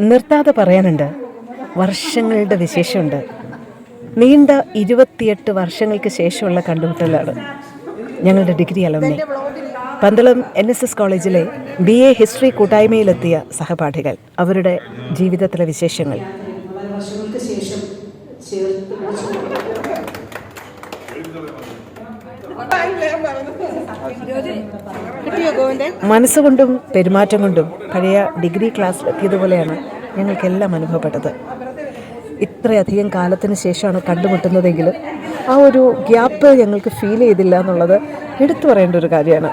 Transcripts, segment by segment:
നിർത്താതെ പറയാനുണ്ട്. വർഷങ്ങളുടെ വിശേഷമുണ്ട്. നീണ്ട 28 വർഷങ്ങൾക്ക് ശേഷമുള്ള കണ്ടുമുട്ടലാണ് ഞങ്ങളുടെ ഡിഗ്രി അലുമിനി. പന്തളം NSS കോളേജിലെ BA ഹിസ്റ്ററി കൂട്ടായ്മയിലെത്തിയ സഹപാഠികൾ, അവരുടെ ജീവിതത്തിലെ വിശേഷങ്ങൾ. മനസ്സുകൊണ്ടും പെരുമാറ്റം കൊണ്ടും പഴയ ഡിഗ്രി ക്ലാസ്സിലെത്തിയതുപോലെയാണ് ഞങ്ങൾക്കെല്ലാം അനുഭവപ്പെട്ടത്. ഇത്രയധികം കാലത്തിന് ശേഷമാണ് കണ്ടുമുട്ടുന്നതെങ്കിലും ആ ഒരു ഗ്യാപ്പ് ഞങ്ങൾക്ക് ഫീൽ ചെയ്തില്ല എന്നുള്ളത് എടുത്തു പറയേണ്ട ഒരു കാര്യമാണ്.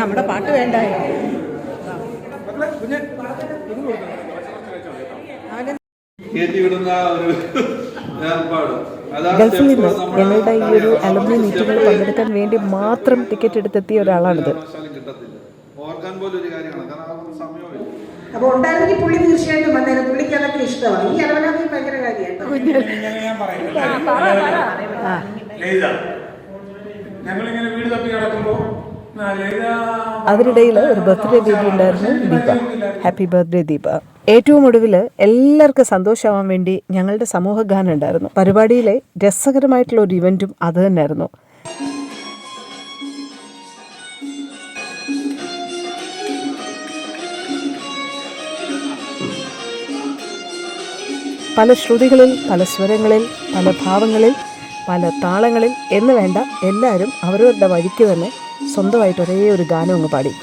നമ്മുടെ പാട്ട് വേണ്ടായോ? ഗൾഫിൽ നിന്ന് ഞങ്ങളുടെ ഈ ഒരു അലുമിനി മീറ്റിങ്ങിൽ പങ്കെടുക്കാൻ വേണ്ടി മാത്രം ടിക്കറ്റ് എടുത്തെത്തിയ ഒരാളാണിത്. അപ്പോൾ ഉണ്ടായിരുന്നെങ്കിൽ പുള്ളി തീർച്ചയായിട്ടും വന്നേരം. പുള്ളിക്ക് അതൊക്കെ ഇഷ്ടമാണ്. ഈ അലവനാഥി ഭയങ്കര കാര്യമാണ്. അതിനിടയിൽ ഒരു ബർത്ത്ഡേ ബേബി ഉണ്ടായിരുന്നു, ദീപ. Happy birthday Deepa. ഏറ്റവും ഒടുവിൽ എല്ലാവർക്കും സന്തോഷമാവാൻ വേണ്ടി ഞങ്ങളുടെ സമൂഹ ഗാനം ഉണ്ടായിരുന്നു. പരിപാടിയിലെ രസകരമായിട്ടുള്ള ഒരു ഇവന്റും അത് തന്നെയായിരുന്നു. പല ശ്രുതികളിൽ, പല സ്വരങ്ങളിൽ, പല ഭാവങ്ങളിൽ, പല താളങ്ങളിൽ എന്ന് വേണ്ട, എല്ലാവരും അവരവരുടെ വഴിക്ക് തന്നെ സ്വന്തമായിട്ട് ഒരേ ഒരു ഗാനം അങ്ങ് പാടി.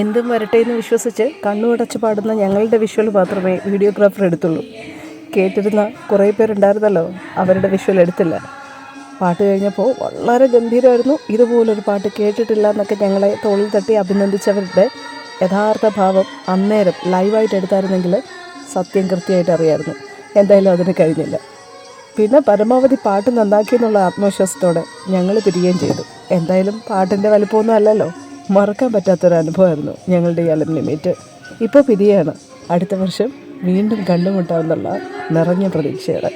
എന്തും വരട്ടെ എന്ന് വിശ്വസിച്ച് കണ്ണുടച്ച് പാടുന്ന ഞങ്ങളുടെ വിഷ്വൽ മാത്രമേ വീഡിയോഗ്രാഫർ എടുത്തുള്ളൂ. കേട്ടിരുന്ന കുറേ പേരുണ്ടായിരുന്നല്ലോ, അവരുടെ വിഷ്വൽ എടുത്തില്ല. പാട്ട് കഴിഞ്ഞപ്പോൾ വളരെ ഗംഭീരമായിരുന്നു, ഇതുപോലൊരു പാട്ട് കേട്ടിട്ടില്ല എന്നൊക്കെ ഞങ്ങളെ തോളിൽ തട്ടി അഭിനന്ദിച്ചവരുടെ യഥാർത്ഥ ഭാവം അന്നേരം ലൈവായിട്ട് എടുത്തായിരുന്നെങ്കിൽ സത്യം കൃത്യമായിട്ട് അറിയാമായിരുന്നു. എന്തായാലും അതിന് കഴിഞ്ഞില്ല. പിന്നെ പരമാവധി പാട്ട് നന്നാക്കി എന്നുള്ള ആത്മവിശ്വാസത്തോടെ ഞങ്ങൾ പിരിയുകയും ചെയ്തു. എന്തായാലും പാട്ടിൻ്റെ വലിപ്പമൊന്നും അല്ലല്ലോ, മറക്കാൻ പറ്റാത്തൊരനുഭവമായിരുന്നു ഞങ്ങളുടെ ഈ അലുമിനി മീറ്റ്. ഇപ്പോൾ പിരിയാണ്. അടുത്ത വർഷം വീണ്ടും കണ്ടുമുട്ടാമെന്നുള്ള നിറഞ്ഞ പ്രതീക്ഷയോടെ.